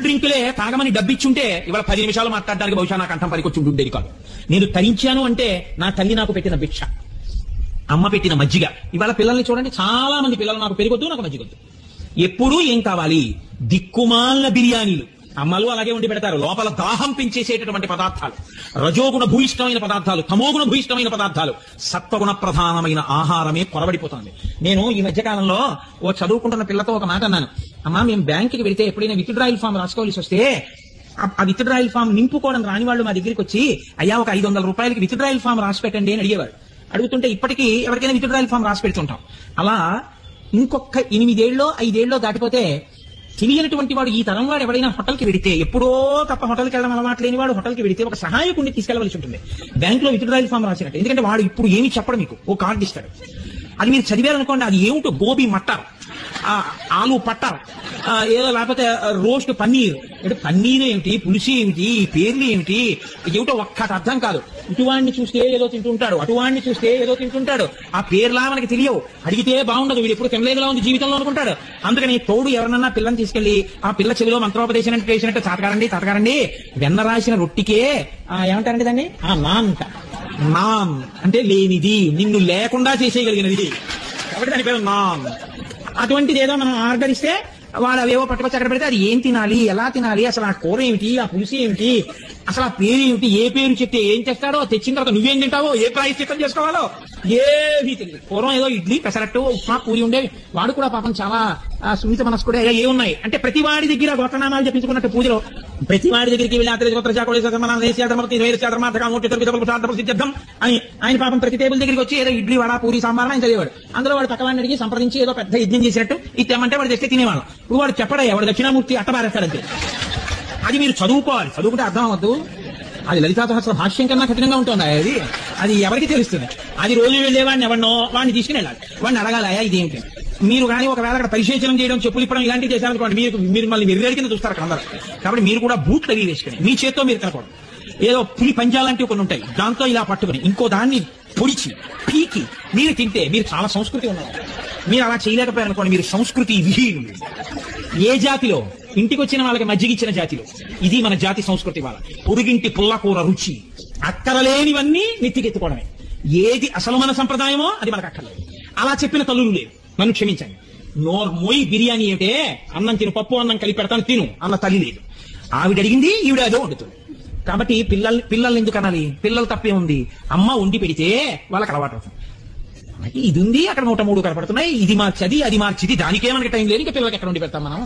డ్రింకులే తాగమని డబ్బిచ్చుంటే ఇవాళ 10 నిమిషాలు మాట్లాడడానికి బహుశా నా కంఠం పనికొచ్చి ఉండేది కాదు. నేను తరించాను అంటే నా తల్లి నాకు పెట్టిన భిక్ష, అమ్మ పెట్టిన మజ్జిగ. ఇవాళ పిల్లల్ని చూడండి, చాలా మంది పిల్లలు నాకు పెరిగొద్దు, నాకు మజ్జిగొద్దు. ఎప్పుడూ ఏం కావాలి? దిక్కుమాలిన బిర్యానీలు. అమ్మలు అలాగే ఉండి పెడతారు, లోపల దాహం పెంచేసేటటువంటి పదార్థాలు, రజోగుణ భూయిష్టమైన పదార్థాలు, తమోగుణ భూయిష్టమైన పదార్థాలు. సత్వగుణ ప్రధానమైన ఆహారమే కొరబడిపోతుంది. నేను ఈ మధ్య కాలంలో ఓ చదువుకుంటున్న పిల్లతో ఒక మాట అన్నాను. అమ్మా, మేము బ్యాంకుకి వెళితే ఎప్పుడైనా విత్డ్రాయల్ ఫామ్ రాసుకోవాల్సి వస్తే ఆ విత్డ్రాయల్ ఫామ్ నింపుకోవడం రాని వాళ్ళు మా దగ్గరికి వచ్చి, అయ్యా ఒక 500 రూపాయలకి విత్డ్రాయల్ ఫామ్ రాసి పెట్టండి అని అడిగేవారు. అడుగుతుంటే ఇప్పటికీ ఎవరికైనా విత్డ్రాయల్ ఫామ్ రాసి పెడుతుంటాం. అలా ఇంకొక 8 ఏళ్ళో 5 ఏళ్ళో దాటిపోతే తెలియనటువంటి వాడు, ఈ తరం వాడు ఎవరైనా హోటల్కి వెడితే, ఎప్పుడో తప్ప హోటల్కి వెళ్ళడం అలవాటు లేని వాడు హోటల్కి వెడితే ఒక సహాయకుడిని తీసుకెళ్లవలసి ఉంటుంది బ్యాంకులో విత్డ్రాయల్ ఫామ్ రాసినట్టు. ఎందుకంటే వాడు ఇప్పుడు ఏమి చెప్పడు, మీకు ఓ కార్డు ఇస్తాడు. అది మీరు చదివారనుకోండి, అది ఏమిటో గోబీ మట్టారు, ఆలు పట్టారు, ఏదో లేకపోతే రోస్ట్ పన్నీర్. అంటే పన్నీర్ ఏమిటి, పులుసు ఏమిటి, పేర్లు ఏమిటి, ఏమిటో ఒక్కటి అర్థం కాదు. ఇటువాడిని చూస్తే ఏదో తింటుంటాడు, అటువాడిని చూస్తే ఏదో తింటుంటాడు. ఆ పేర్లా మనకి తెలియవు, అడిగితే బాగుండదు, వీడు ఎప్పుడు తినలేదులా ఉంది జీవితంలో అనుకుంటాడు. అందుకని తోడు ఎవరన్నా పిల్లని తీసుకెళ్లి ఆ పిల్ల చెవిలో మంత్రోపదేశం చేసినట్టు తాతగారండి వెన్న రాసిన రొట్టికే ఏమంటారండి దాన్ని నాన్ అంట. నాన్ అంటే లేనిది, నిన్ను లేకుండా చేసేయగలిగినది, కాబట్టి దాని పేరు నాన్. అటువంటిది ఏదో మనం ఆర్డర్ ఇస్తే వాడు అవేవో పట్టుకొచ్చి అక్కడ పెడితే అది ఏం తినాలి, ఎలా తినాలి, అసలు ఆ కూర ఏమిటి, ఆ పులుసు ఏమిటి, అసలు ఆ పేరు ఏమిటి, ఏ పేరు చెప్తే ఏం చేస్తాడో, తెచ్చిన తర్వాత నువ్వేం తింటావో, ఏ ప్రాయశ్చిత్తం చేసుకోవాలో ఏమీ తెలియదు. పూర్వం ఏదో ఇడ్లీ, పెసరట్టు, ఉప్మా, పూరి ఉండేవి. వాడు కూడా పాపం చాలా సున్నిత మనస్కుడే. ఏ ఉన్నాయి అంటే ప్రతి వాడి దగ్గర గోత్రనామాలు చెప్పించుకున్నట్టు పూజలో ప్రతి వాడి దగ్గరికి వెళ్ళి అని ఆయన పాపం ప్రతి టేబుల్ దగ్గరికి వచ్చి ఏదో ఇడ్లీ, వడ, పూరి, సాంబార్ అని చదివాడు. అందులో వాడు పక్కవాడిని అడిగి సంప్రదించి ఏదో పెద్ద యజ్ఞం చేసినట్టు ఇచ్చామంటే వాడు తెస్తే తినేవాడు. ఇప్పుడు వాడు చెప్పడయ్యా, వాడు దక్షిణామూర్తి అట్టబారేస్తాడంతే. అది మీరు చదువుకోవాలి, చదువుకుంటే అర్థం అవ్వద్దు. అది లలితా సహస్ర భాష్యం కన్నా కఠినంగా ఉంటుంది. అది ఎవరికి తెలుస్తుంది? అది రోజు వెళ్ళేవాడిని ఎవరినో వాడిని తీసుకుని వెళ్ళాలి, వాడిని అడగాలయా ఇదేంటి. మీరు కానీ ఒకవేళ అక్కడ పరిశేచనం చేయడం, చెప్పులు ఇప్పడం ఇలాంటివి చేశారనుకోండి, మీరు మళ్ళీ వెర్రెడి కింద చూస్తారు అక్కడ అందరూ. కాబట్టి మీరు కూడా బూట్లు అవి వేసుకుని మీ చేత్తో మీరు తినకూడదు. ఏదో పులి పంజాలంటివి కొన్ని ఉంటాయి, దాంతో ఇలా పట్టుకుని ఇంకో దాన్ని పొడిచి పీకి మీరు తింటే మీరు చాలా సంస్కృతి ఉన్నారు. మీరు అలా చేయలేకపోయారనుకోండి, మీరు సంస్కృతి విహీనులు. ఏ జాతిలో ఇంటికి వచ్చిన వాళ్ళకి మజ్జిగిచ్చిన జాతిలో ఇది మన జాతి సంస్కృతి. వాళ్ళ పొరుగింటి పుల్లకూర రుచి, అక్కరలేనివన్నీ నెత్తికెత్తుకోవడమే. ఏది అసలు మన సంప్రదాయమో అది మనకు అక్కర్లేదు. అలా చెప్పిన తల్లులు లేరు, నన్ను క్షమించండి. నోర్మోయి బిర్యానీ ఏమిటే, అన్నం తిను, పప్పు అన్నం కలిపి పెడతాను తిను అన్న తల్లి లేదు. ఆవిడ అడిగింది, ఈవిడ అదో వండుతుంది. కాబట్టి పిల్లల్ని ఎందుకు అనాలి? పిల్లలు తప్పే ఉంది. అమ్మ వండి పెడితే వాళ్ళకి అలవాటు అవుతుంది. ఇది ఉంది, అక్కడ 103 కనపడుతున్నాయి, ఇది మార్చది అది మార్చిది, దానికే మనకి టైం లేదు, ఇంకా పిల్లలకి ఎక్కడ వండి పెడతాం మనం?